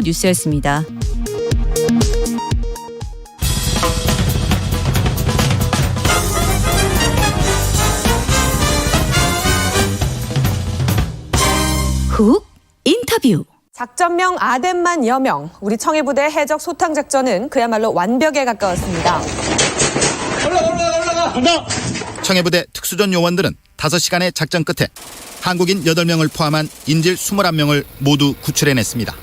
뉴스였습니다. 훅 인터뷰. 작전명 아덴만 여명, 우리 청해부대 해적 소탕 작전은 그야말로 완벽에 가까웠습니다. 올라가! 청해부대 특수전 요원들은 5시간의 작전 끝에 한국인 8명을 포함한 인질 21명을 모두 구출해냈습니다.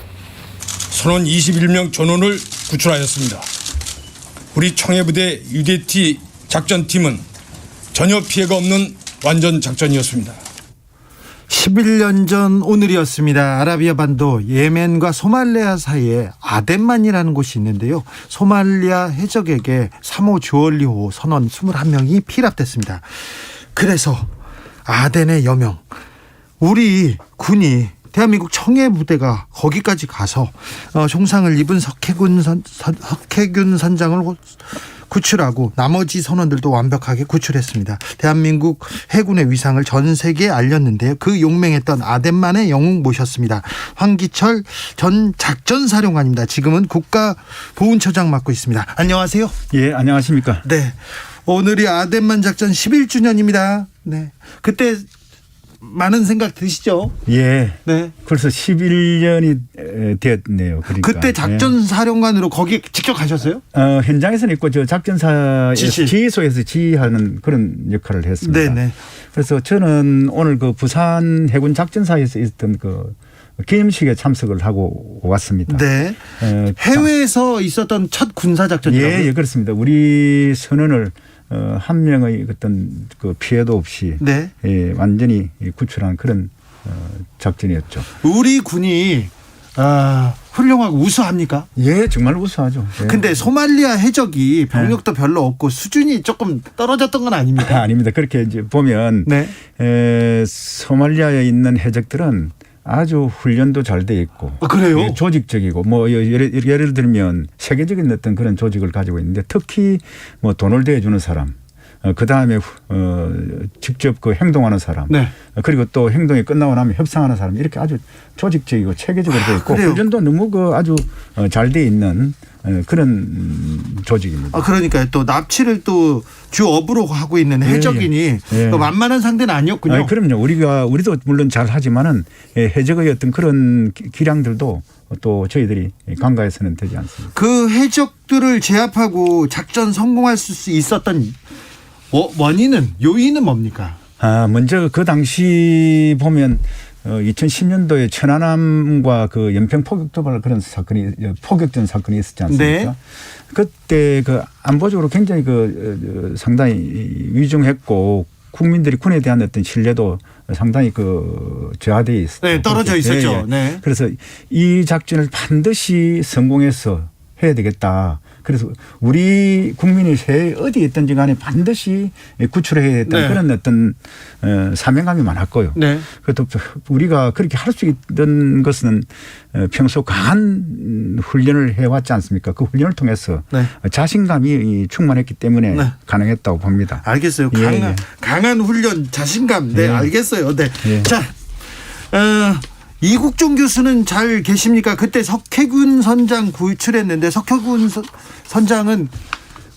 선원 21명 전원을 구출하였습니다. 우리 청해부대 UDT 작전팀은 전혀 피해가 없는 완전 작전이었습니다. 11년 전 오늘이었습니다. 아라비아 반도 예멘과 소말리아 사이에 아덴만이라는 곳이 있는데요. 소말리아 해적에게 3호 주얼리호 선원 21명이 피랍됐습니다. 그래서 아덴의 여명, 우리 군이 대한민국 청해부대가 거기까지 가서 총상을 입은 석해균 선장을 구출하고 나머지 선원들도 완벽하게 구출했습니다. 대한민국 해군의 위상을 전 세계에 알렸는데요. 그 용맹했던 아덴만의 영웅 모셨습니다. 황기철 전 작전사령관입니다. 지금은 국가보훈처장 맡고 있습니다. 안녕하세요. 예, 안녕하십니까. 네, 오늘이 아덴만 작전 11주년입니다. 네, 그때 많은 생각 드시죠? 예. 네. 벌써 11년이 되었네요. 그러니까. 그때 작전사령관으로 거기 직접 가셨어요? 현장에서는 있고 저 작전사의 지휘소에서 지휘하는 그런 역할을 했습니다. 네네. 그래서 저는 오늘 그 부산 해군 작전사에서 있었던 그 기념식에 참석을 하고 왔습니다. 네. 해외에서 있었던 첫 군사작전이라고요? 예, 그렇습니다. 우리 선원을 한 명의 어떤 그 피해도 없이 네. 예, 완전히 구출한 그런 작전이었죠. 우리 군이 훌륭하고 우수합니까? 예, 정말 우수하죠. 예. 근데 소말리아 해적이 병력도 별로 없고 수준이 조금 떨어졌던 건 아닙니까? 아닙니다. 그렇게 이제 보면 네. 소말리아에 있는 해적들은 아주 훈련도 잘 돼 있고 그래요? 예, 조직적이고 뭐 예를 들면 세계적인 어떤 그런 조직을 가지고 있는데 특히 뭐 돈을 대주는 사람, 그 다음에 직접 그 행동하는 사람, 네. 그리고 또 행동이 끝나고 나면 협상하는 사람, 이렇게 아주 조직적이고 체계적으로 돼 있고 훈련도 너무 그 아주 잘 돼 있는 그런 조직입니다. 그러니까 또 납치를 또 주업으로 하고 있는 해적이니 만만한 상대는 아니었군요. 그럼요. 우리도 물론 잘 하지만은 해적의 어떤 그런 기량들도 또 저희들이 간과해서는 되지 않습니다. 그 해적들을 제압하고 작전 성공할 수 있었던 요인은 뭡니까? 먼저 그 당시 보면 2010년도에 천안함과 그 연평 포격도발 그런 사건이 포격전 사건이 있었지 않습니까? 네. 그때 그 안보적으로 굉장히 그 상당히 위중했고 국민들이 군에 대한 어떤 신뢰도 상당히 그 저하되어 있었죠. 네, 떨어져 있었죠. 네. 그래서 이 작전을 반드시 성공해서 해야 되겠다. 그래서 우리 국민이 어디에 있든지 간에 반드시 구출해야 했던 그런 어떤 사명감이 많았고요. 네. 그것도 우리가 그렇게 할 수 있던 것은 평소 강한 훈련을 해왔지 않습니까? 그 훈련을 통해서 자신감이 충만했기 때문에 가능했다고 봅니다. 알겠어요. 강한 훈련, 자신감. 네, 알겠어요. 네. 자, 이국종 교수는 잘 계십니까? 그때 석해균 선장 구출했는데 석해균 선장은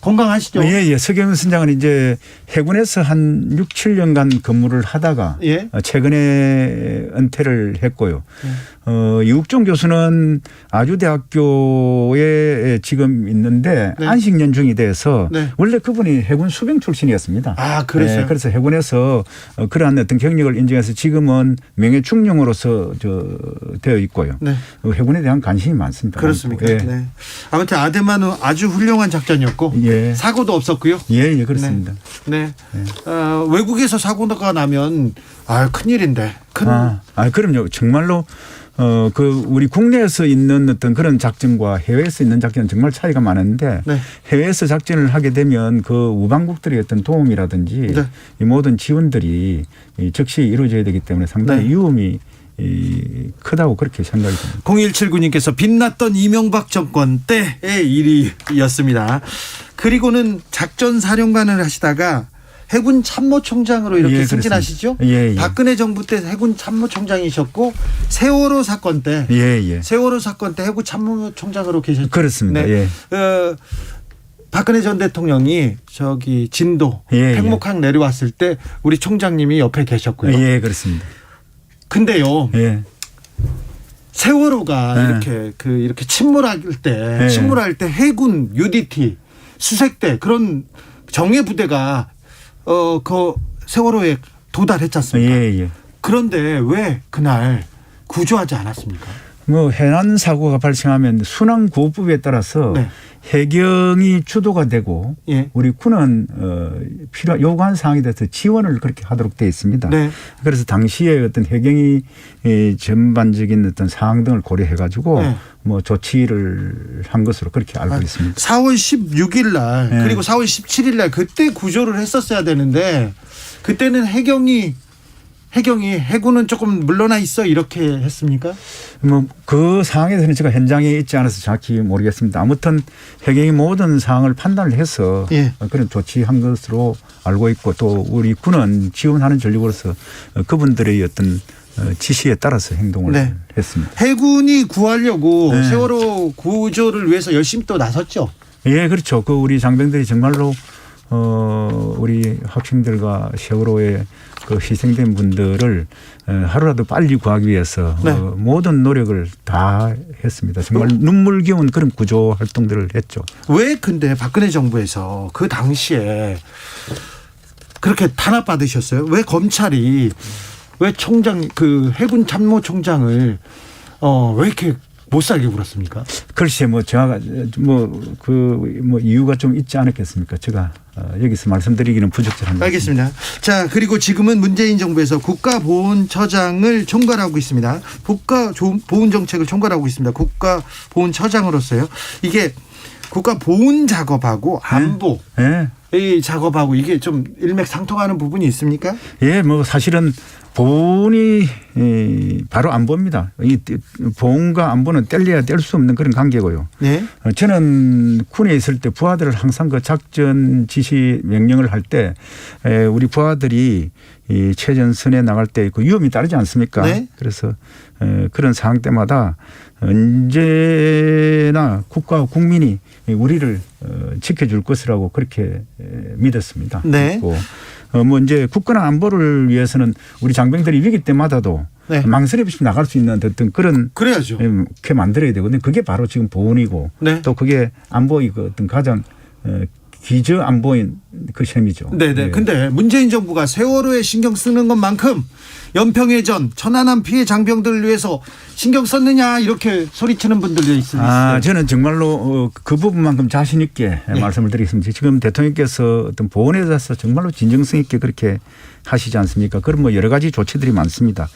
건강하시죠? 예. 석해균 선장은 이제 해군에서 한 6, 7년간 근무를 하다가 최근에 은퇴를 했고요. 이국종 교수는 아주대학교에 지금 있는데 안식연중이 돼서 원래 그분이 해군 수병 출신이었습니다. 아, 그래서요? 그래서 해군에서 그러한 어떤 경력을 인정해서 지금은 명예중령으로서 되어 있고요. 해군에 대한 관심이 많습니다. 그렇습니까? 네. 아무튼 아덴만은 아주 훌륭한 작전이었고 사고도 없었고요. 예, 그렇습니다. 네. 외국에서 사고가 나면 큰일인데. 그럼요. 정말로 그 우리 국내에서 있는 어떤 그런 작전과 해외에서 있는 작전은 정말 차이가 많은데 해외에서 작전을 하게 되면 그 우방국들의 어떤 도움이라든지 이 모든 지원들이 즉시 이루어져야 되기 때문에 상당히 위험이 크다고 그렇게 생각이 듭니다. 0179님께서 빛났던 이명박 정권 때의 일이었습니다. 그리고는 작전사령관을 하시다가 해군 참모총장으로 이렇게 예, 승진하시죠? 예, 예. 박근혜 정부 때 해군 참모총장이셨고 세월호 사건 때 세월호 사건 때 해군 참모총장으로 계셨죠. 그렇습니다. 예. 박근혜 전 대통령이 저기 진도 예, 팽목항 내려왔을 때 우리 총장님이 옆에 계셨고요. 예, 그렇습니다. 근데요. 예. 세월호가 이렇게 침몰할 때 해군 UDT 수색대 그런 정예 부대가 그 세월호에 도달했지 않습니까? 예. 그런데 왜 그날 구조하지 않았습니까? 뭐 해난 사고가 발생하면 순환 구호법에 따라서 네. 해경이 주도가 되고 예. 우리 군은 요구한 사항에 대해서 지원을 그렇게 하도록 되어 있습니다. 네. 그래서 당시에 어떤 해경이 전반적인 어떤 사항 등을 고려해 가지고 네. 뭐 조치를 한 것으로 그렇게 알고 있습니다. 4월 16일 날 네. 그리고 4월 17일 날 그때 구조를 했었어야 되는데 그때는 해경이 해군은 조금 물러나 있어 이렇게 했습니까? 뭐 그 상황에 대해서는 제가 현장에 있지 않아서 정확히 모르겠습니다. 아무튼 해경이 모든 사항을 판단을 해서 예. 그런 조치한 것으로 알고 있고 또 우리 군은 지원하는 전력으로서 그분들의 어떤 지시에 따라서 행동을 네. 했습니다. 해군이 구하려고 네. 세월호 구조를 위해서 열심히 또 나섰죠. 예, 그렇죠. 그 우리 장병들이 정말로 우리 학생들과 세월호에 그 희생된 분들을 하루라도 빨리 구하기 위해서 네. 모든 노력을 다 했습니다. 정말 눈물겨운 그런 구조 활동들을 했죠. 왜 근데 박근혜 정부에서 그 당시에 그렇게 탄압받으셨어요? 왜 검찰이 왜 총장 그 해군 참모총장을 왜 이렇게 못 살게 굴었습니까? 글쎄 뭐 제가 뭐 이유가 좀 있지 않았겠습니까? 제가 여기서 말씀드리기는 부적절한 것 같습니다. 알겠습니다. 자, 그리고 지금은 문재인 정부에서 국가보훈처장을 총괄하고 있습니다. 국가보훈정책을 총괄하고 있습니다. 국가보훈처장으로서요. 이게 국가보훈 작업하고 안보 이 작업하고 이게 좀 일맥상통하는 부분이 있습니까? 예, 뭐 사실은 보훈이 바로 안보입니다. 이 보훈과 안보는 뗄래야 뗄 수 없는 그런 관계고요. 네. 저는 군에 있을 때 부하들을 항상 그 작전 지시 명령을 할 때 우리 부하들이 이 최전선에 나갈 때 그 위험이 따르지 않습니까? 네. 그래서 그런 상황 때마다 언제나 국가와 국민이 우리를 지켜줄 것이라고 그렇게 믿었습니다. 네. 그리고 뭐 이제 국가나 안보를 위해서는 우리 장병들이 위기 때마다도 네. 망설임 없이 나갈 수 있는 어떤 그런 그래야죠. 게 만들어야 되거든요. 그게 바로 지금 보훈이고 네. 또 그게 안보의 그 어떤 가장 기저 안보인 그 셈이죠. 네네. 근데 문재인 정부가 세월호에 신경 쓰는 것만큼 연평해전 천안함 피해 장병들을 위해서 신경 썼느냐 이렇게 소리치는 분들도 있습니다. 저는 정말로 그 부분만큼 자신 있게 말씀을 드리겠습니다. 지금 대통령께서 어떤 보훈에 대해서 정말로 진정성 있게 그렇게 하시지 않습니까? 그런 뭐 여러 가지 조치들이 많습니다.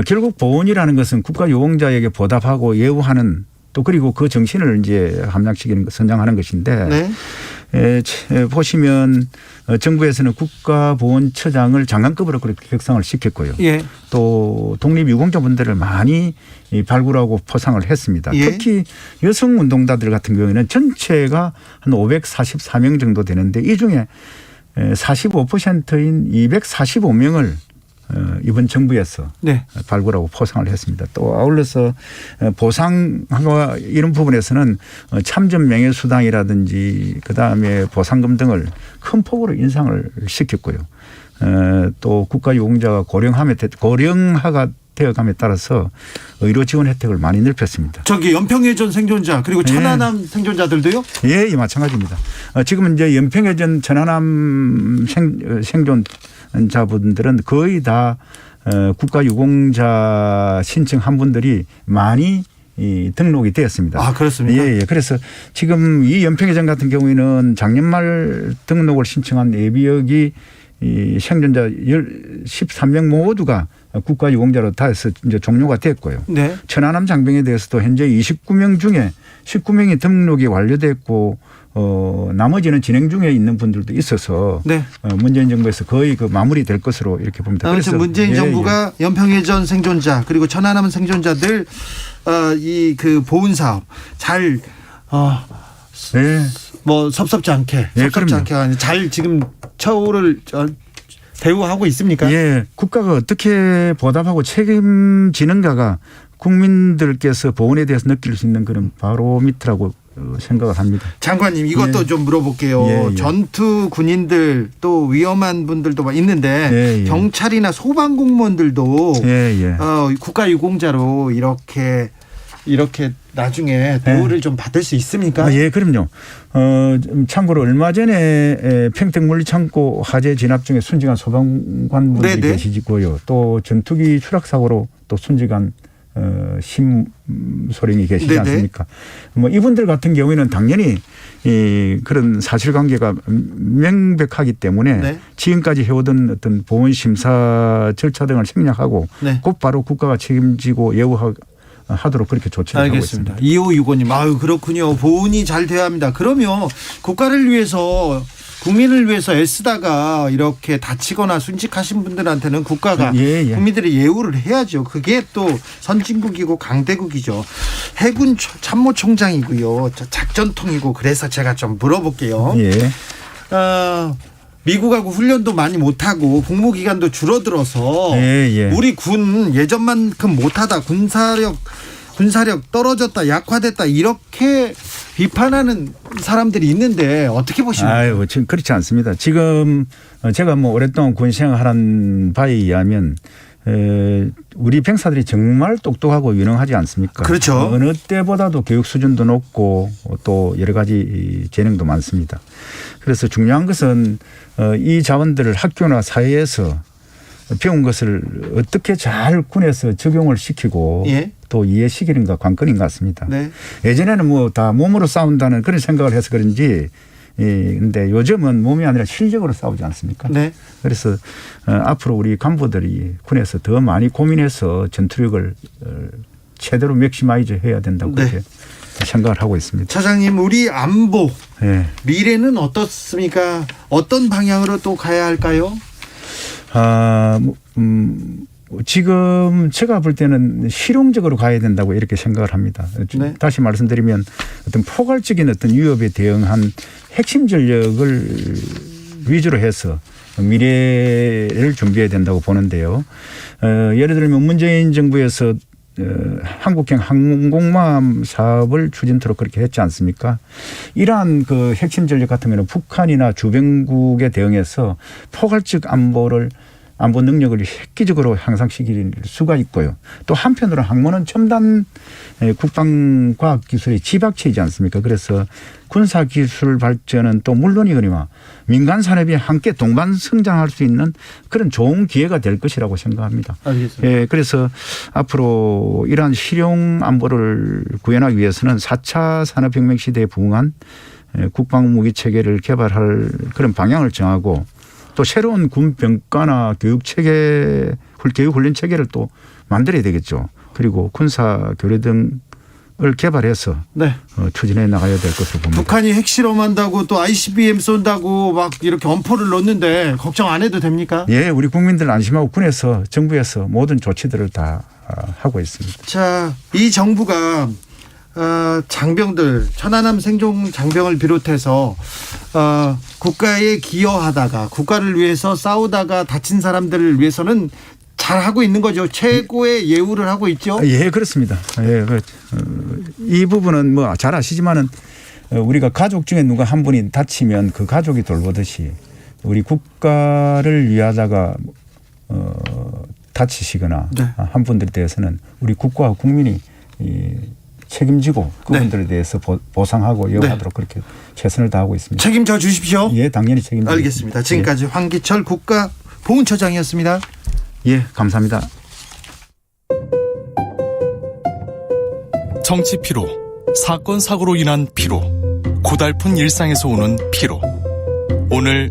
결국 보훈이라는 것은 국가 유공자에게 보답하고 예우하는 또 그리고 그 정신을 이제 함양시키는 선장하는 것인데 네. 보시면 정부에서는 국가보훈처장을 장관급으로 그렇게 격상을 시켰고요. 예. 또 독립유공자분들을 많이 발굴하고 포상을 했습니다. 예. 특히 여성운동가들 같은 경우에는 전체가 한 544명 정도 되는데 이 중에 45%인 245명을 이번 정부에서 네. 발굴하고 포상을 했습니다. 또 아울러서 보상과 이런 부분에서는 참전 명예수당이라든지 그다음에 보상금 등을 큰 폭으로 인상을 시켰고요. 또 국가유공자가 고령화가 되어감에 따라서 의료 지원 혜택을 많이 넓혔습니다. 저기 연평해전 생존자 그리고 천안함 생존자들도요? 예, 마찬가지입니다. 지금 이제 연평해전 천안함 생존자분들은 거의 다 국가유공자 신청한 분들이 많이 등록이 되었습니다. 아, 그렇습니까? 예. 그래서 지금 이 연평해전 같은 경우에는 작년 말 등록을 신청한 예비역이 이 생존자 13명 모두가 국가유공자로 다 해서 이제 종료가 됐고요. 네. 천안함 장병에 대해서도 현재 29명 중에 19명이 등록이 완료됐고 나머지는 진행 중에 있는 분들도 있어서 네. 문재인 정부에서 거의 그 마무리될 것으로 이렇게 봅니다. 그래서 문재인 정부가 연평해전 생존자 그리고 천안함 생존자들 이 그 보훈 사업 잘 뭐 섭섭지 않게 잘 지금 처우를 대우하고 있습니까? 예, 국가가 어떻게 보답하고 책임지는가가 국민들께서 보훈에 대해서 느낄 수 있는 그런 바로미터라고 생각을 합니다. 장관님 이것도 예. 좀 물어볼게요. 예, 예. 전투 군인들 또 위험한 분들도 막 있는데 예, 예. 경찰이나 소방 공무원들도 예, 예. 국가유공자로 이렇게 나중에 대우를 좀 받을 수 있습니까? 예, 그럼요. 참고로 얼마 전에 평택물리창고 화재 진압 중에 순직한 소방관분들이 네네. 계시고요. 또 전투기 추락 사고로 또 순직한 심소령이 계시지 네네. 않습니까? 뭐 이분들 같은 경우에는 당연히 그런 사실관계가 명백하기 때문에 네. 지금까지 해오던 어떤 보훈 심사 절차 등을 생략하고 네. 곧바로 국가가 책임지고 예우하도록 그렇게 조치를 하고 있습니다. 알겠습니다. 2565님, 아유 그렇군요. 보훈이 잘 돼야 합니다. 그러면 국가를 위해서 국민을 위해서 애쓰다가 이렇게 다치거나 순직하신 분들한테는 국가가 예, 예. 국민들이 예우를 해야죠. 그게 또 선진국이고 강대국이죠. 해군 참모총장이고요. 작전통이고 그래서 제가 좀 물어볼게요. 예. 미국하고 훈련도 많이 못하고 복무기간도 줄어들어서 예, 예. 우리 군 예전만큼 못하다 군사력 떨어졌다 약화됐다 이렇게 비판하는 사람들이 있는데 어떻게 보십니까? 아유, 지금 그렇지 않습니다. 지금 제가 뭐 오랫동안 군 생활한 바에 의하면 우리 병사들이 정말 똑똑하고 유능하지 않습니까? 그렇죠. 어느 때보다도 교육 수준도 높고 또 여러 가지 재능도 많습니다. 그래서 중요한 것은 이 자원들을 학교나 사회에서 배운 것을 어떻게 잘 군에서 적용을 시키고 예. 또 이해시키는가 관건인 것 같습니다. 네. 예전에는 뭐 다 몸으로 싸운다는 그런 생각을 해서 그런지 근데 요즘은 몸이 아니라 실력으로 싸우지 않습니까? 네. 그래서 앞으로 우리 간부들이 군에서 더 많이 고민해서 전투력을 최대로 맥시마이즈 해야 된다고 네. 그렇게 생각을 하고 있습니다. 차장님 우리 안보 네. 미래는 어떻습니까? 어떤 방향으로 또 가야 할까요? 지금 제가 볼 때는 실용적으로 가야 된다고 이렇게 생각을 합니다. 네. 다시 말씀드리면 어떤 포괄적인 어떤 위협에 대응한 핵심 전력을 위주로 해서 미래를 준비해야 된다고 보는데요. 예를 들면 문재인 정부에서 한국형 항공모함 사업을 추진토록 그렇게 했지 않습니까? 이러한 그 핵심 전력 같은 경우는 북한이나 주변국에 대응해서 포괄적 안보 능력을 획기적으로 향상시킬 수가 있고요. 또 한편으로 항모는 첨단 국방과학기술의 집약체이지 않습니까? 그래서 군사기술 발전은 또 물론이거니와 민간 산업이 함께 동반 성장할 수 있는 그런 좋은 기회가 될 것이라고 생각합니다. 알겠습니다. 예, 그래서 앞으로 이러한 실용 안보를 구현하기 위해서는 4차 산업혁명 시대에 부응한 국방무기 체계를 개발할 그런 방향을 정하고 또 새로운 군 병과나 교육 체계, 교육 훈련 체계를 또 만들어야 되겠죠. 그리고 군사 교류 등을 개발해서 네. 추진해 나가야 될 것으로 봅니다. 북한이 핵실험한다고 또 ICBM 쏜다고 막 이렇게 엄포를 놓는데 걱정 안 해도 됩니까? 예, 우리 국민들 안심하고 군에서 정부에서 모든 조치들을 다 하고 있습니다. 자, 이 정부가 장병들 천안함 생존 장병을 비롯해서 국가에 기여하다가 국가를 위해서 싸우다가 다친 사람들을 위해서는 잘 하고 있는 거죠. 최고의 예우를 하고 있죠. 예, 그렇습니다. 예, 이 부분은 뭐 잘 아시지만은 우리가 가족 중에 누가 한 분이 다치면 그 가족이 돌보듯이 우리 국가를 위하다가 다치시거나 네. 한 분들에 대해서는 우리 국가와 국민이 책임지고 그분들에 대해서 보상하고 예우하도록 그렇게 최선을 다하고 있습니다. 책임져 주십시오. 예, 당연히 책임지겠습니다. 알겠습니다. 지금까지 황기철 국가보훈처장이었습니다. 예, 감사합니다. 정치 피로, 사건 사고로 인한 피로, 고달픈 일상에서 오는 피로. 오늘